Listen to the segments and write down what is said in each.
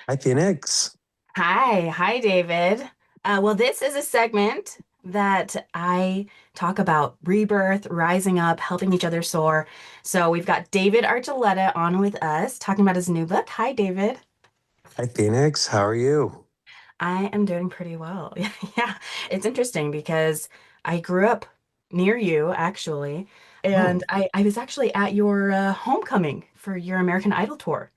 Hi, Phoenix. Hi, David. Well, this is a segment that I talk about rebirth, rising up, helping each other soar. So we've got David Archuleta on with us talking about his new book. Hi, David. Hi, Phoenix. How are you? I am doing pretty well. Yeah, it's interesting because I grew up near you, actually, and Oh, I was actually at your homecoming for your American Idol tour.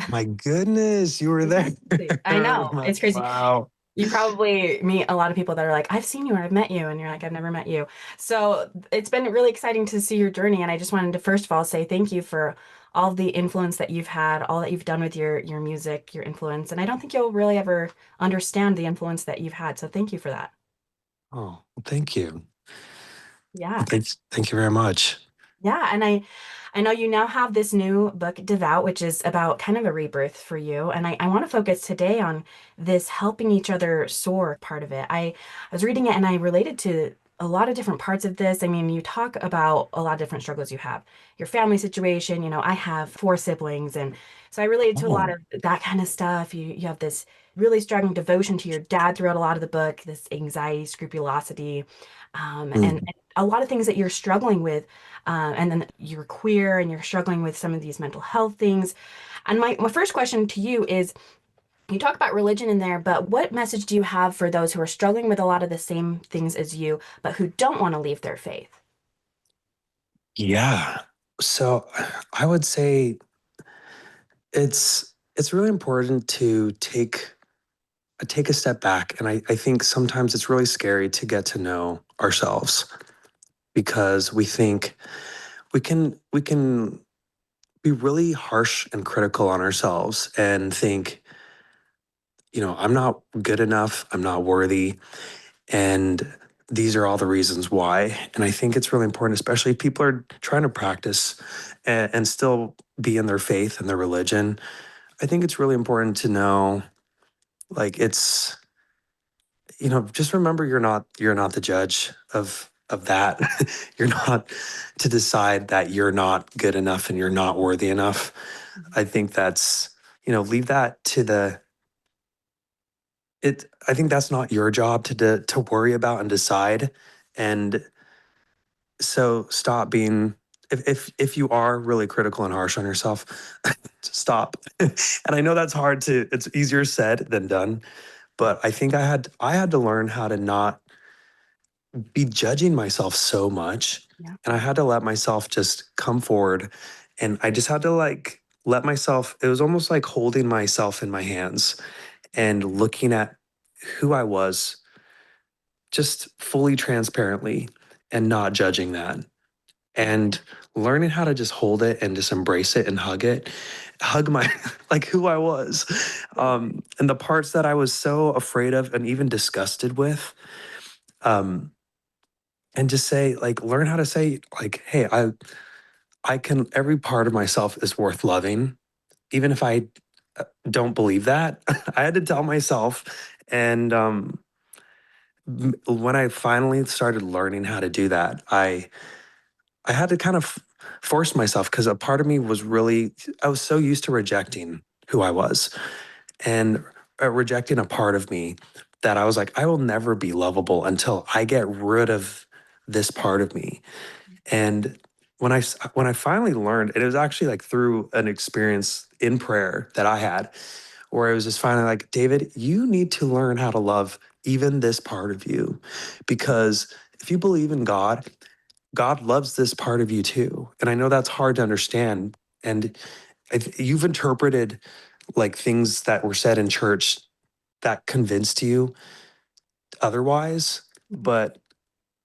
my goodness, you were Isn't there. that crazy? I know. It's crazy. Wow. You probably meet a lot of people that are like, I've seen you or I've met you, and you're like, I've never met you. So it's been really exciting to see your journey. And I just wanted to first of all say thank you for all the influence that you've had, all that you've done with your music, your influence. And I don't think you'll really ever understand the influence that you've had. So thank you for that. Oh, well, thank you. Yeah. Thank you very much. Yeah, and I know you now have this new book, Devout, which is about kind of a rebirth for you. And I want to focus today on this helping each other soar part of it. I was reading it and I related to a lot of different parts of this. I mean, you talk about a lot of different struggles you have. Your family situation, I have four siblings, and so I related to a lot Oh, of that kind of stuff. You have this really strong devotion to your dad throughout a lot of the book, this anxiety, scrupulosity, and mm, a lot of things that you're struggling with, and then you're queer and you're struggling with some of these mental health things. And my first question to you is, you talk about religion in there, but what message do you have for those who are struggling with a lot of the same things as you, but who don't want to leave their faith? yeah. So I would say it's really important to take a step back. And I think sometimes it's really scary to get to know ourselves because we think we can be really harsh and critical on ourselves and think, I'm not good enough, I'm not worthy, and these are all the reasons why. And I think it's really important, especially if people are trying to practice and still be in their faith and their religion. I think it's really important to know, like, just remember you're not the judge of that. You're not to decide that you're not good enough and you're not worthy enough. I think that's, leave that to the it I think that's not your job to worry about and decide. And so stop being, if you are really critical and harsh on yourself, stop. And I know that's hard to it's easier said than done, but I think I had to learn how to not be judging myself so much. Yeah. And I had to let myself just come forward, and I just had to, like, let myself, it was almost like holding myself in my hands and looking at who I was just fully transparently and not judging that, and learning how to just hold it and just embrace it and hug my like who I was, and the parts that I was so afraid of and even disgusted with, um and just say, like, learn how to say, like, hey, I can, every part of myself is worth loving, even if I don't believe that. I had to tell myself. And when I finally started learning how to do that, I had to kind of force myself, because a part of me was really, I was so used to rejecting who I was, and rejecting a part of me, that I was like, I will never be lovable until I get rid of this part of me. And when I finally learned, it was actually like through an experience in prayer that I had, where it was just finally like, David, you need to learn how to love even this part of you, because if you believe in God, God loves this part of you too. And I know that's hard to understand. And you've interpreted, like, things that were said in church that convinced you otherwise. Mhm. But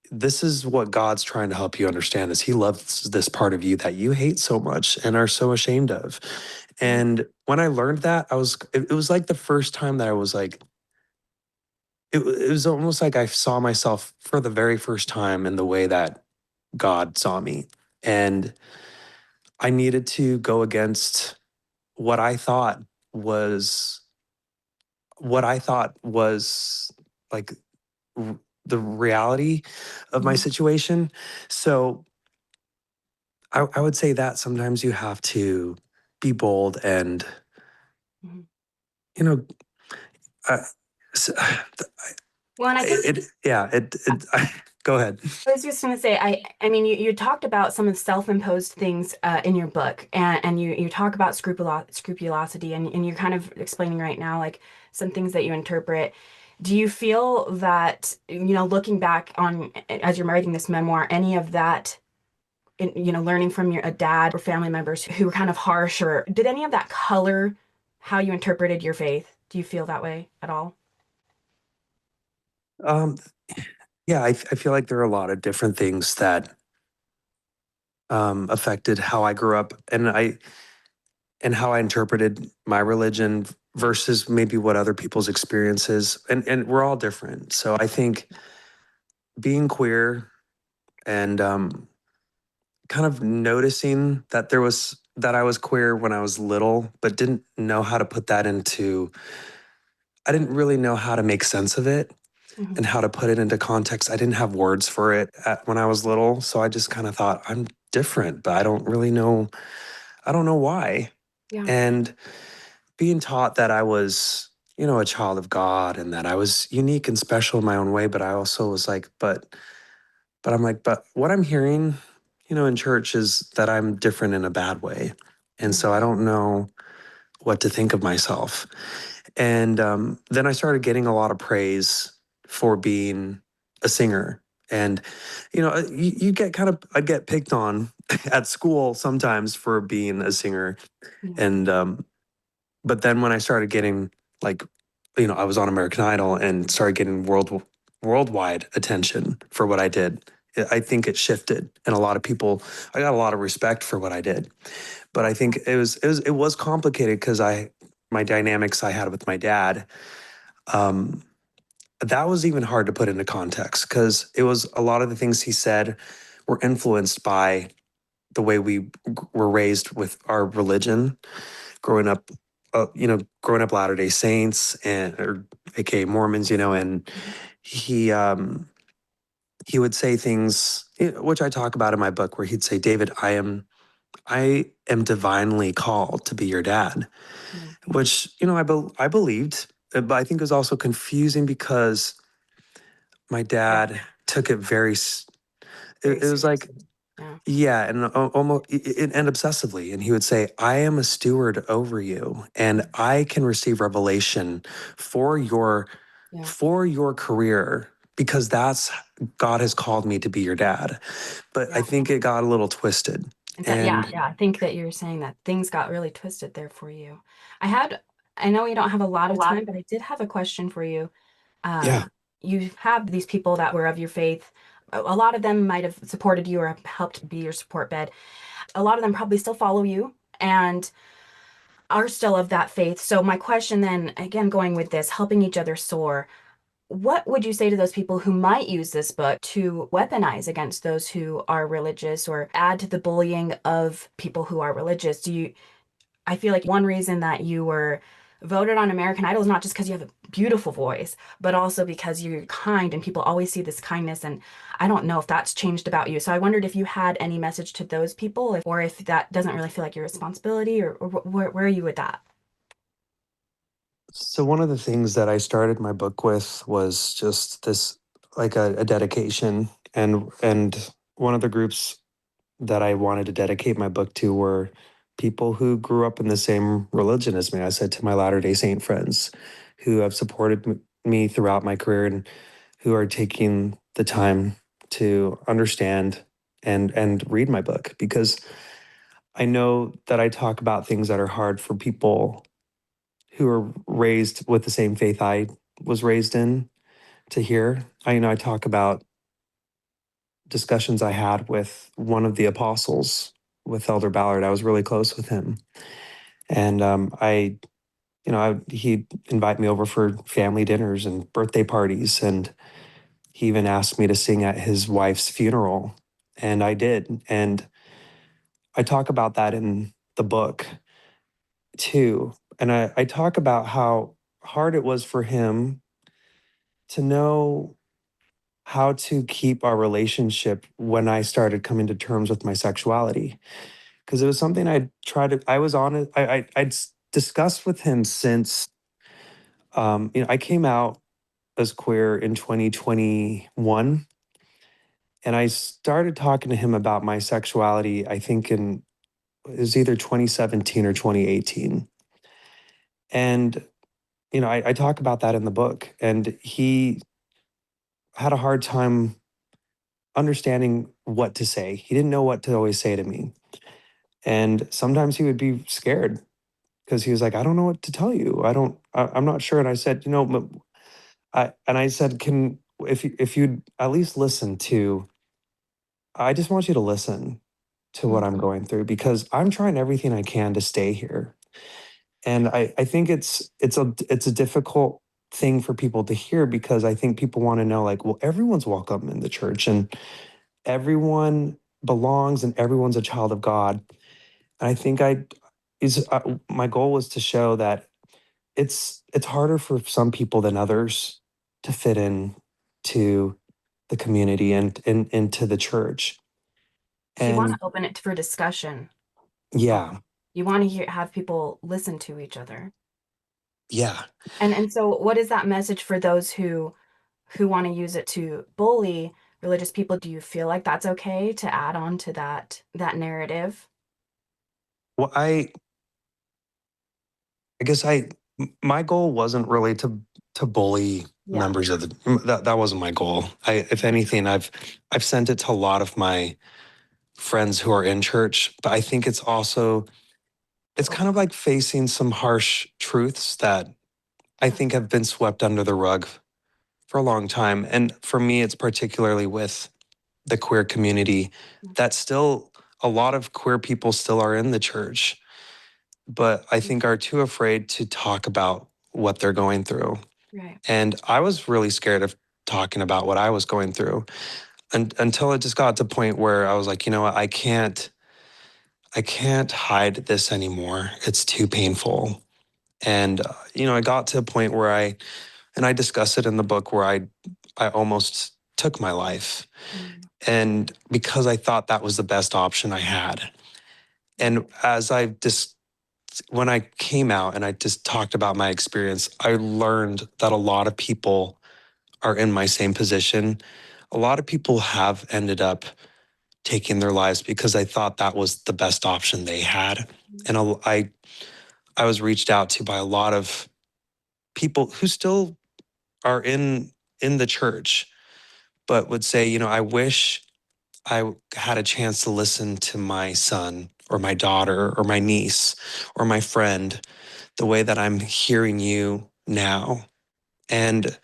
this is what God's trying to help you understand, is he loves this part of you that you hate so much and are so ashamed of. Yeah. And when I learned that, it was like the first time that I was like, it was almost like I saw myself for the very first time in the way that God saw me. And I needed to go against what I thought was what I thought was, like, the reality of my Mhm. situation. So I would say that sometimes you have to be bold and Mhm. you know, uh, s- Well, and I think yeah, go ahead. I was just going to say, I mean, you talked about some of the self-imposed things in your book, and you talk about scrupulosity, and you're kind of explaining right now, like some things that you interpret. Do you feel that, looking back on as you're writing this memoir, any of that, learning from your a dad or family members who were kind of harsh, or did any of that color how you interpreted your faith? Do you feel that way at all? Um, yeah, I feel like there are a lot of different things that affected how I grew up, and how I interpreted my religion versus maybe what other people's experiences, and we're all different. So I think being queer and kind of noticing that that I was queer when I was little, but didn't know how to put that into. I didn't really know how to make sense of it Hmm. and how to put it into context. I didn't have words for it when I was little, so I just kind of thought I'm different, but I don't really know. I don't know why. Yeah. And being taught that I was, a child of God and that I was unique and special in my own way, but I also was like, but I'm like, but what I'm hearing, in church is that I'm different in a bad way. And Mm. so I don't know what to think of myself. And then I started getting a lot of praise for being a singer. And, you get I get picked on at school sometimes for being a singer. Yeah. And but then when I started getting like, I was on American Idol and started getting worldwide attention for what I did. I think it shifted, and a lot of people. I got a lot of respect for what I did, but I think it was complicated because my dynamics I had with my dad. Um, that was even hard to put into context because it was a lot of the things he said were influenced by the way we were raised with our religion growing up, growing up Latter Day Saints and or AKA Mormons, and he um, he would say things which I talk about in my book, where he'd say, "David, I am divinely called to be your dad," Yeah. which I believed, but I think it was also confusing because my dad took it Very it was like. seriously. Yeah. Yeah, and almost and obsessively, and he would say, "I am a steward over you, and I can receive revelation for your Yeah. for your career because that's God has called me to be your dad." But I Yeah. think it got a little twisted, And so, yeah, and yeah, I think that you're saying that things got really twisted there for you. I had, I know we don't have a lot of time, but I did have a question for you. yeah. You have these people that were of your faith. A lot of them might have supported you or helped be your support bed. A lot of them probably still follow you and are still of that faith. So my question then, again, going with this, helping each other soar, what would you say to those people who might use this book to weaponize against those who are religious or add to the bullying of people who are religious? I feel like one reason that you were voted on American Idol is not just because you have a beautiful voice, but also because you're kind and people always see this kindness. And I don't know if that's changed about you. So I wondered if you had any message to those people, or if that doesn't really feel like your responsibility, or where are you with that? So one of the things that I started my book with was just this, like a dedication, and one of the groups that I wanted to dedicate my book to were people who grew up in the same religion as me. I said to my Latter day Saint friends who have supported me throughout my career and who are taking the time to understand and read my book, because I know that I talk about things that are hard for people who are raised with the same faith I was raised in to hear. I talk about discussions I had with one of the apostles, with Elder Ballard. I was really close with him, and he'd invite me over for family dinners and birthday parties, and he even asked me to sing at his wife's funeral, and I did. And I talk about that in the book too, and I talk about how hard it was for him to know how to keep our relationship when I started coming to terms with my sexuality, because it was something I was on it. I'd discussed with him since I came out as queer in 2021, and I started talking to him about my sexuality, I think in it was either 2017 or 2018. And, I talk about that in the book. And he had a hard time understanding what to say. He didn't know what to always say to me. And sometimes he would be scared because he was like, I don't know what to tell you. I'm not sure. And I said, I said, if you'd at least listen to, I just want you to listen to what I'm Mhm. going through because I'm trying everything I can to stay here. And I think it's a difficult thing for people to hear because I think people want to know like, well, everyone's welcome in the church and everyone belongs and everyone's a child of God. And I think my goal was to show that it's harder for some people than others to fit in to the community and into the church. So you want to And open it for discussion. yeah, You want to have people listen to each other. yeah. And so what is that message for those who want to use it to bully religious people? Do you feel like that's okay to add on to that narrative? Well, I guess my goal wasn't really to bully Yeah. members of that wasn't my goal. If Okay. anything, I've sent it to a lot of my friends who are in church, but I think it's Oh, kind of like facing some harsh truths that I think have been swept under the rug for a long time. And for me, it's particularly with the queer community that still a lot of queer people still are in the church, but I think are too afraid to talk about what they're going through. right. And I was really scared of talking about what I was going through until it just got to the point where I was like, you know what, I can't hide this anymore. It's too painful. And I got to a point where I discuss it in the book where I almost took my life. Mm, And because I thought that was the best option I had. right. And as I just when I came out and I just talked about my experience, I learned that a lot of people are in my same position. A lot of people have ended up taking their lives because I thought that was the best option they had. Mm, And I was reached out to by a lot of people who still are in the church, but would say, I wish I had a chance to listen to my son or my daughter or my niece or my friend the way that I'm hearing you now. And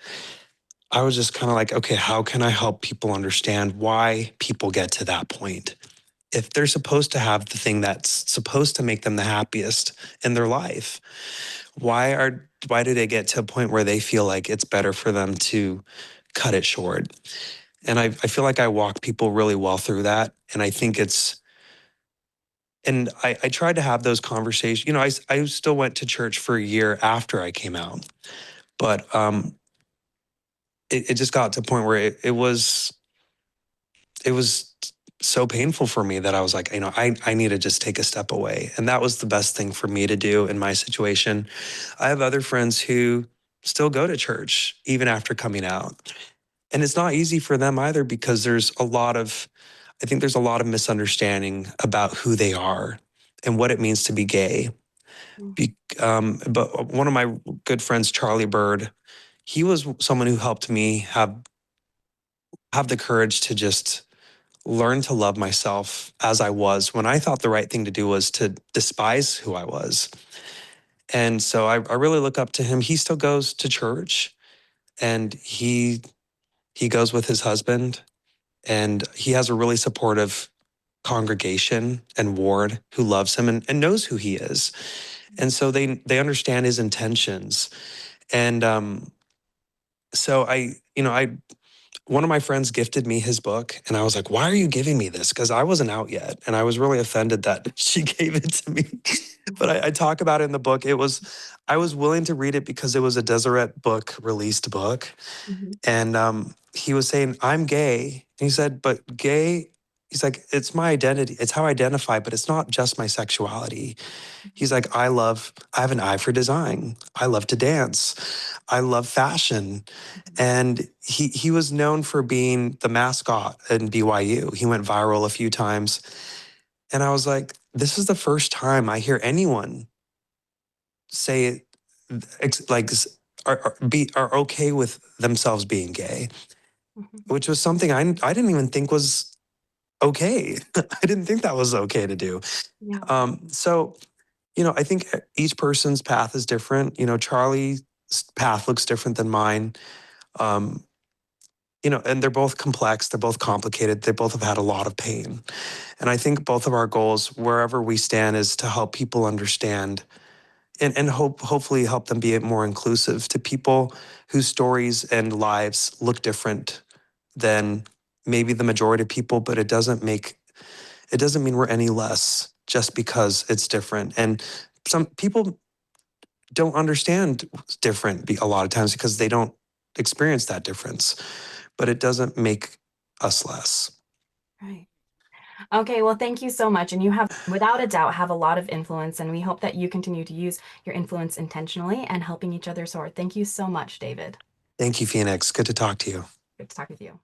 I was just kind of like, okay, how can I help people understand why people get to that point? If they're supposed to have the thing that's supposed to make them the happiest in their life, why do they get to a point where they feel like it's better for them to cut it short? And I feel like I walk people really well through that. And I think I tried to have those conversations. I still went to church for a year after I came out, but it just got to a point where it was so painful for me that I was like, I need to just take a step away. And that was the best thing for me to do in my situation. I have other friends who still go to church even after coming out. And it's not easy for them either because I think there's a lot of misunderstanding about who they are and what it means to be gay. mm, But one of my good friends, Charlie Bird, he was someone who helped me have the courage to just learn to love myself as I was when I thought the right thing to do was to despise who I was. And so I really look up to him. He still goes to church and he goes with his husband and he has a really supportive congregation and ward who loves him and knows who he is. And so they understand his intentions. And so I one of my friends gifted me his book and I was like, why are you giving me this? Because I wasn't out yet. And I was really offended that she gave it to me. But I talk about it in the book. I was willing to read it because it was a Deseret book, released book. mhm, And he was saying, I'm gay. And he said, but gay, he's like, it's my identity. It's how I identify, but it's not just my sexuality. He's like, I have an eye for design. I love to dance. I love fashion. Mhm. And he was known for being the mascot in BYU. He went viral a few times. And I was like, this is the first time I hear anyone say like are okay with themselves being gay, Mhm. which was something I didn't even think was okay. I didn't think that was okay to do. Yeah. So, I think each person's path is different. Charlie's path looks different than mine. Um, and they're both complex, they're both complicated, they both have had a lot of pain. And I think both of our goals, wherever we stand, is to help people understand and hopefully help them be more inclusive to people whose stories and lives look different than maybe the majority of people, but it doesn't mean we're any less just because it's different. And some people don't understand different a lot of times because they don't experience that difference, but it doesn't make us less. Right. Okay, well, thank you so much. And you have, without a doubt, have a lot of influence, and we hope that you continue to use your influence intentionally and helping each other soar. Thank you so much, David. Thank you, Phoenix. Good to talk to you. Good to talk with you.